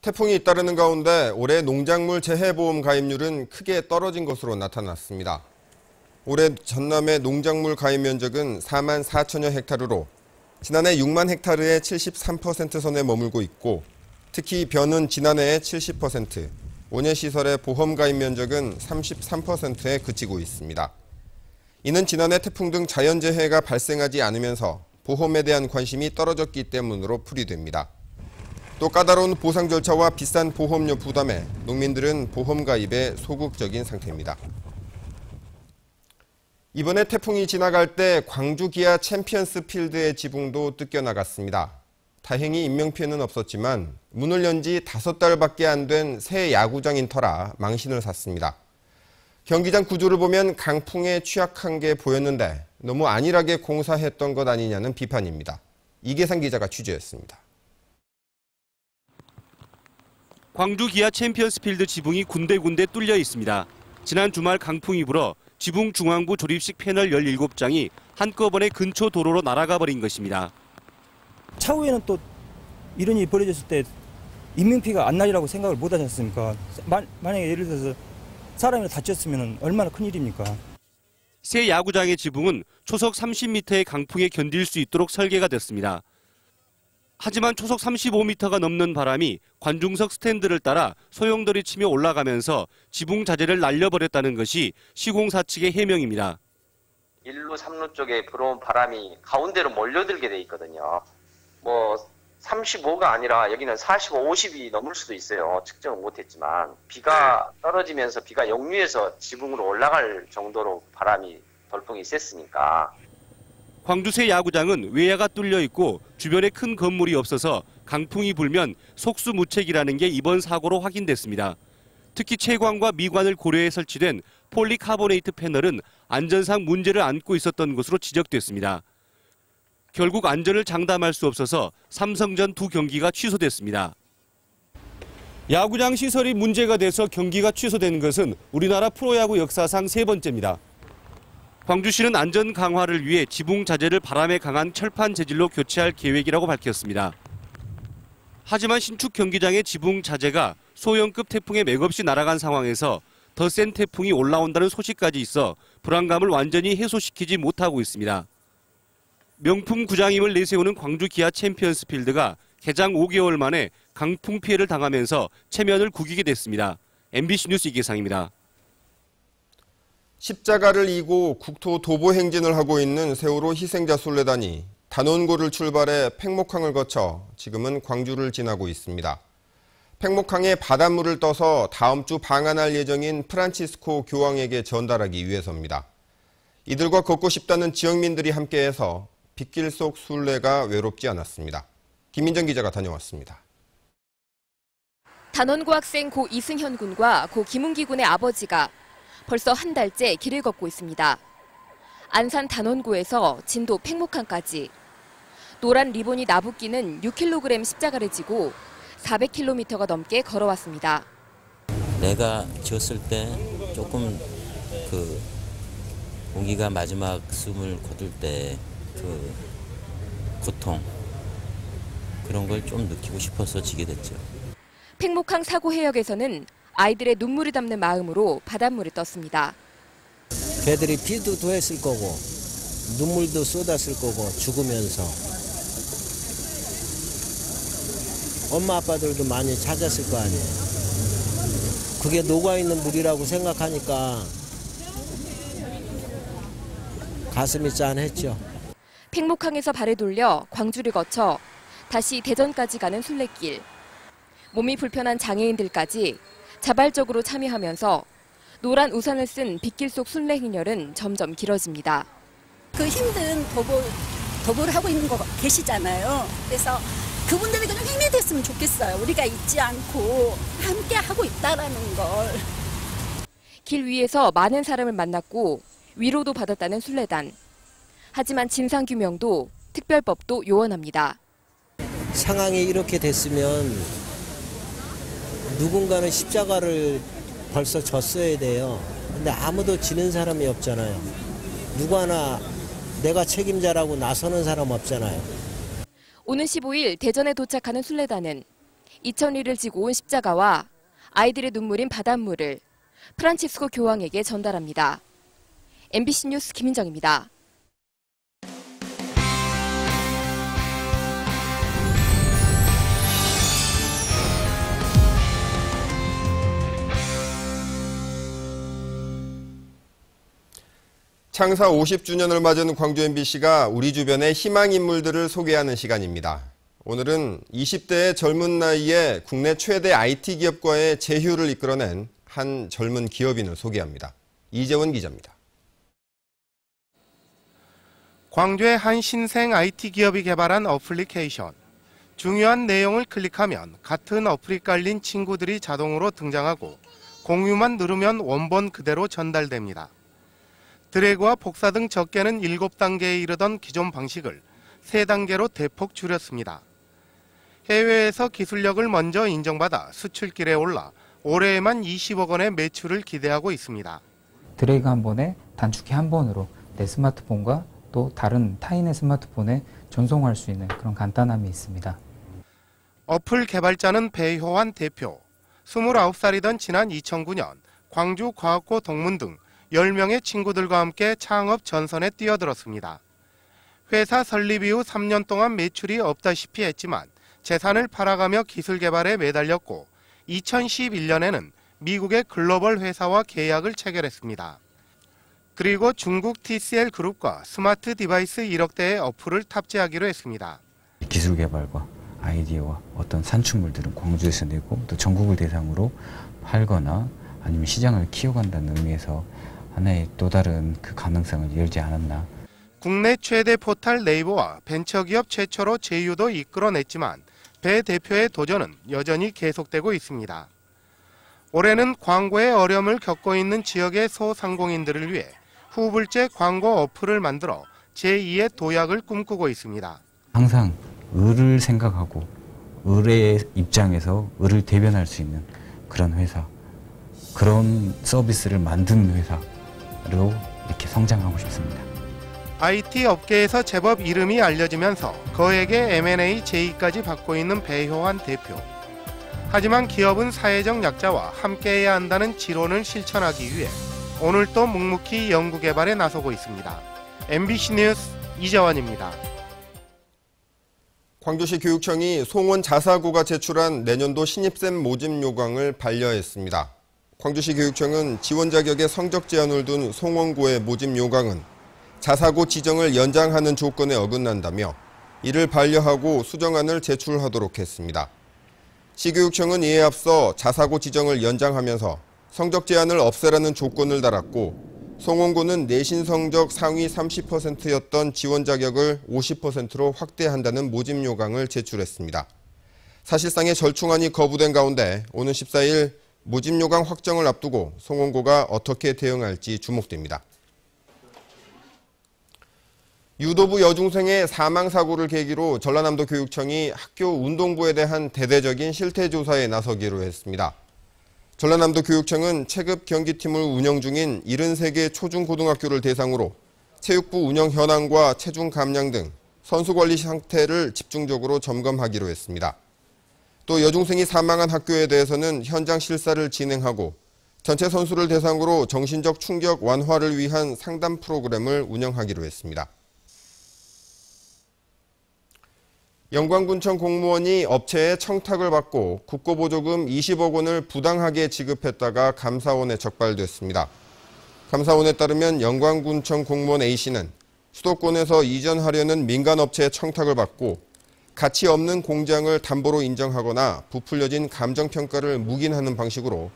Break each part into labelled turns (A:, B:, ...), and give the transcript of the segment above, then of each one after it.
A: 태풍이 잇따르는 가운데 올해 농작물 재해보험 가입률은 크게 떨어진 것으로 나타났습니다. 올해 전남의 농작물 가입 면적은 4만 4천여 헥타르로 지난해 6만 헥타르의 73% 선에 머물고 있고 특히 벼는 지난해의 70%, 온예 시설의 보험 가입 면적은 33%에 그치고 있습니다. 이는 지난해 태풍 등 자연재해가 발생하지 않으면서 보험에 대한 관심이 떨어졌기 때문으로 풀이됩니다. 또 까다로운 보상 절차와 비싼 보험료 부담에 농민들은 보험 가입에 소극적인 상태입니다. 이번에 태풍이 지나갈 때 광주 기아 챔피언스 필드의 지붕도 뜯겨나갔습니다. 다행히 인명피해는 없었지만 문을 연 지 5달밖에 안 된 새 야구장인 터라 망신을 샀습니다. 경기장 구조를 보면 강풍에 취약한 게 보였는데 너무 안일하게 공사했던 것 아니냐는 비판입니다. 이계상 기자가 취재했습니다.
B: 광주 기아 챔피언스 필드 지붕이 군데군데 뚫려 있습니다. 지난 주말 강풍이 불어 지붕 중앙부 조립식 패널 17장이 한꺼번에 근처 도로로 날아가 버린 것입니다.
C: 차후에는 또 이런 일이 벌어졌을 때 인명피해가 안 나리라고 생각을 못 하지 않습니까? 만약에 예를 들어서 사람이 다쳤으면 얼마나 큰일입니까?
B: 새 야구장의 지붕은 초속 30m의 강풍에 견딜 수 있도록 설계가 됐습니다. 하지만 초속 35m가 넘는 바람이 관중석 스탠드를 따라 소용돌이 치며 올라가면서 지붕 자재를 날려버렸다는 것이 시공사 측의 해명입니다.
D: 1루, 3루 쪽에 불어온 바람이 가운데로 몰려들게 돼 있거든요. 35가 아니라 여기는 45, 50이 넘을 수도 있어요. 측정을 못했지만 비가 떨어지면서 비가 역류해서 지붕으로 올라갈 정도로 바람이 돌풍이 셌으니까.
B: 광주 새 야구장은 외야가 뚫려 있고 주변에 큰 건물이 없어서 강풍이 불면 속수무책이라는 게 이번 사고로 확인됐습니다. 특히 채광과 미관을 고려해 설치된 폴리카보네이트 패널은 안전상 문제를 안고 있었던 것으로 지적됐습니다. 결국 안전을 장담할 수 없어서 삼성전 2경기가 취소됐습니다. 야구장 시설이 문제가 돼서 경기가 취소된 것은 우리나라 프로야구 역사상 3번째입니다. 광주시는 안전 강화를 위해 지붕 자재를 바람에 강한 철판 재질로 교체할 계획이라고 밝혔습니다. 하지만 신축 경기장의 지붕 자재가 소형급 태풍에 맥없이 날아간 상황에서 더 센 태풍이 올라온다는 소식까지 있어 불안감을 완전히 해소시키지 못하고 있습니다. 명품 구장임을 내세우는 광주 기아 챔피언스 필드가 개장 5개월 만에 강풍 피해를 당하면서 체면을 구기게 됐습니다. MBC 뉴스 이계상입니다.
A: 십자가를 이고 국토 도보 행진을 하고 있는 세월호 희생자 순례단이 단원고를 출발해 팽목항을 거쳐 지금은 광주를 지나고 있습니다. 팽목항에 바닷물을 떠서 다음 주 방한할 예정인 프란치스코 교황에게 전달하기 위해서입니다. 이들과 걷고 싶다는 지역민들이 함께해서 빗길 속 순례가 외롭지 않았습니다. 김민정 기자가 다녀왔습니다.
E: 단원고 학생 고 이승현 군과 고 김은기 군의 아버지가 벌써 한 달째 길을 걷고 있습니다. 안산 단원고에서 진도 팽목항까지 노란 리본이 나붓기는 6kg 십자가를 지고 400km가 넘게 걸어왔습니다.
F: 내가 지었을 때 조금 공기가 마지막 숨을 거둘 때 고통 그런 걸 좀 느끼고 싶어서 지게 됐죠.
E: 팽목항 사고 해역에서는 아이들의 눈물이 담는 마음으로 바닷물을 떴습니다.
G: 걔들이 피도 토했을 거고 눈물도 쏟았을 거고 죽으면서 엄마 아빠들도 많이 찾았을 거 아니에요. 그게 녹아있는 물이라고 생각하니까 가슴이 짠했죠.
E: 팽목항에서 발을 돌려 광주를 거쳐 다시 대전까지 가는 순례길. 몸이 불편한 장애인들까지 자발적으로 참여하면서 노란 우산을 쓴 빗길 속 순례 행렬은 점점 길어집니다.
H: 그 힘든 도보를 하고 있는 거 계시잖아요. 그래서 그분들에게 좀 힘이 됐으면 좋겠어요. 우리가 잊지 않고 함께 하고 있다라는 걸.
E: 길 위에서 많은 사람을 만났고 위로도 받았다는 순례단. 하지만 진상규명도 특별법도 요원합니다.
G: 상황이 이렇게 됐으면 누군가는 십자가를 벌써 졌어야 돼요. 근데 아무도 지는 사람이 없잖아요. 누구 하나 내가 책임자라고 나서는 사람 없잖아요.
E: 오는 15일 대전에 도착하는 순례단은 2001을 지고 온 십자가와 아이들의 눈물인 바닷물을 프란치스코 교황에게 전달합니다. MBC 뉴스 김민정입니다.
A: 창사 50주년을 맞은 광주 MBC가 우리 주변의 희망 인물들을 소개하는 시간입니다. 오늘은 20대의 젊은 나이에 국내 최대 IT 기업과의 제휴를 이끌어낸 한 젊은 기업인을 소개합니다. 이재원 기자입니다.
I: 광주의 한 신생 IT 기업이 개발한 어플리케이션. 중요한 내용을 클릭하면 같은 어플이 깔린 친구들이 자동으로 등장하고 공유만 누르면 원본 그대로 전달됩니다. 드래그와 복사 등 적게는 7단계에 이르던 기존 방식을 3단계로 대폭 줄였습니다. 해외에서 기술력을 먼저 인정받아 수출길에 올라 올해에만 20억 원의 매출을 기대하고 있습니다.
J: 드래그 한 번에 단축키 한 번으로 내 스마트폰과 또 다른 타인의 스마트폰에 전송할 수 있는 그런 간단함이 있습니다.
I: 어플 개발자는 배효환 대표. 29살이던 지난 2009년 광주 과학고 동문 등 10명의 친구들과 함께 창업 전선에 뛰어들었습니다. 회사 설립 이후 3년 동안 매출이 없다시피 했지만 재산을 팔아가며 기술 개발에 매달렸고 2011년에는 미국의 글로벌 회사와 계약을 체결했습니다. 그리고 중국 TCL 그룹과 스마트 디바이스 1억 대의 어플을 탑재하기로 했습니다.
J: 기술 개발과 아이디어와 어떤 산출물들은 광주에서 내고 또 전국을 대상으로 팔거나 아니면 시장을 키워간다는 의미에서 하나의 또 다른 그 가능성을 열지 않았나.
I: 국내 최대 포털 네이버와 벤처기업 최초로 제휴도 이끌어냈지만 배 대표의 도전은 여전히 계속되고 있습니다. 올해는 광고에 어려움을 겪고 있는 지역의 소상공인들을 위해 후불제 광고 어플을 만들어 제2의 도약을 꿈꾸고 있습니다.
J: 항상 을을 생각하고 을의 입장에서 을을 대변할 수 있는 그런 회사, 그런 서비스를 만드는 회사로 이렇게 성장하고 싶습니다.
I: IT 업계에서 제법 이름이 알려지면서 거액의 M&A 제의까지 받고 있는 배효환 대표. 하지만 기업은 사회적 약자와 함께해야 한다는 지론을 실천하기 위해 오늘 또 묵묵히 연구개발에 나서고 있습니다. MBC 뉴스 이재원입니다.
A: 광주시 교육청이 송원 자사고가 제출한 내년도 신입생 모집 요강을 반려했습니다. 광주시 교육청은 지원 자격에 성적 제한을 둔 송원고의 모집 요강은 자사고 지정을 연장하는 조건에 어긋난다며 이를 반려하고 수정안을 제출하도록 했습니다. 시교육청은 이에 앞서 자사고 지정을 연장하면서 성적 제한을 없애라는 조건을 달았고 송원고는 내신 성적 상위 30%였던 지원 자격을 50%로 확대한다는 모집 요강을 제출했습니다. 사실상의 절충안이 거부된 가운데 오는 14일 모집 요강 확정을 앞두고 송원고가 어떻게 대응할지 주목됩니다. 유도부 여중생의 사망사고를 계기로 전라남도 교육청이 학교 운동부에 대한 대대적인 실태조사에 나서기로 했습니다. 전라남도 교육청은 체급 경기팀을 운영 중인 73개 초중고등학교를 대상으로 체육부 운영 현황과 체중 감량 등 선수 관리 상태를 집중적으로 점검하기로 했습니다. 또 여중생이 사망한 학교에 대해서는 현장 실사를 진행하고 전체 선수를 대상으로 정신적 충격 완화를 위한 상담 프로그램을 운영하기로 했습니다. 영광군청 공무원이 업체의 청탁을 받고 국고보조금 20억 원을 부당하게 지급했다가 감사원에 적발됐습니다. 감사원에 따르면 영광군청 공무원 A씨는 수도권에서 이전하려는 민간업체의 청탁을 받고 가치 없는 공장을 담보로 인정하거나 부풀려진 감정평가를 묵인하는 방식으로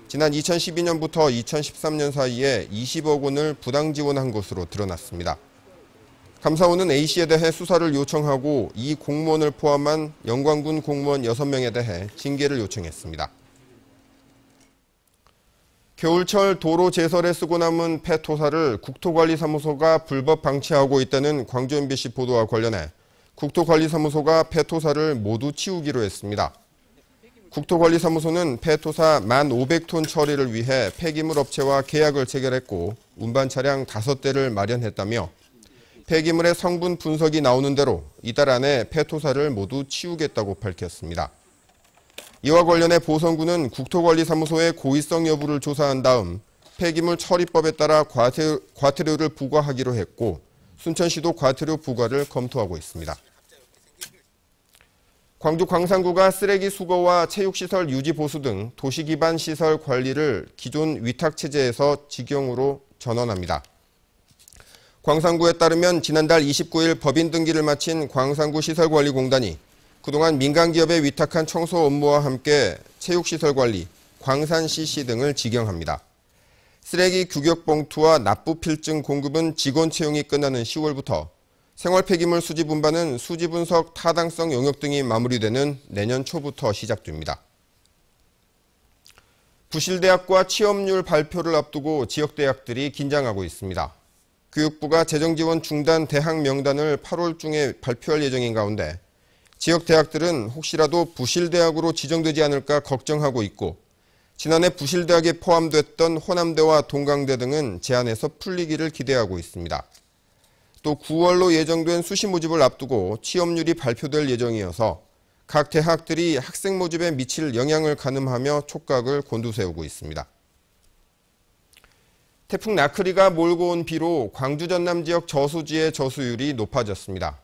A: 지난 2012년부터 2013년 사이에 20억 원을 부당 지원한 것으로 드러났습니다. 감사원은 A씨에 대해 수사를 요청하고 이 공무원을 포함한 영광군 공무원 6명에 대해 징계를 요청했습니다. 겨울철 도로 제설에 쓰고 남은 폐토사를 국토관리사무소가 불법 방치하고 있다는 광주 MBC 보도와 관련해 국토관리사무소가 폐토사를 모두 치우기로 했습니다. 국토관리사무소는 폐토사 1,500톤 처리를 위해 폐기물 업체와 계약을 체결했고 운반 차량 5대를 마련했다며 폐기물의 성분 분석이 나오는 대로 이달 안에 폐토사를 모두 치우겠다고 밝혔습니다. 이와 관련해 보성군은 국토관리사무소의 고의성 여부를 조사한 다음 폐기물 처리법에 따라 과태료를 부과하기로 했고 순천시도 과태료 부과를 검토하고 있습니다. 광주 광산구가 쓰레기 수거와 체육시설 유지 보수 등 도시기반 시설 관리를 기존 위탁체제에서 직영으로 전환합니다. 광산구에 따르면 지난달 29일 법인 등기를 마친 광산구 시설관리공단이 그동안 민간기업에 위탁한 청소 업무와 함께 체육시설 관리, 광산 CC 등을 직영합니다. 쓰레기 규격 봉투와 납부 필증 공급은 직원 채용이 끝나는 10월부터 생활 폐기물 수지 분반은 수지 분석 타당성 영역 등이 마무리되는 내년 초부터 시작됩니다. 부실대학과 취업률 발표를 앞두고 지역대학들이 긴장하고 있습니다. 교육부가 재정지원 중단 대학 명단을 8월 중에 발표할 예정인 가운데 지역대학들은 혹시라도 부실대학으로 지정되지 않을까 걱정하고 있고 지난해 부실대학에 포함됐던 호남대와 동강대 등은 제한에서 풀리기를 기대하고 있습니다. 또 9월로 예정된 수시 모집을 앞두고 취업률이 발표될 예정이어서 각 대학들이 학생 모집에 미칠 영향을 가늠하며 촉각을 곤두세우고 있습니다. 태풍 나크리가 몰고 온 비로 광주 전남 지역 저수지의 저수율이 높아졌습니다.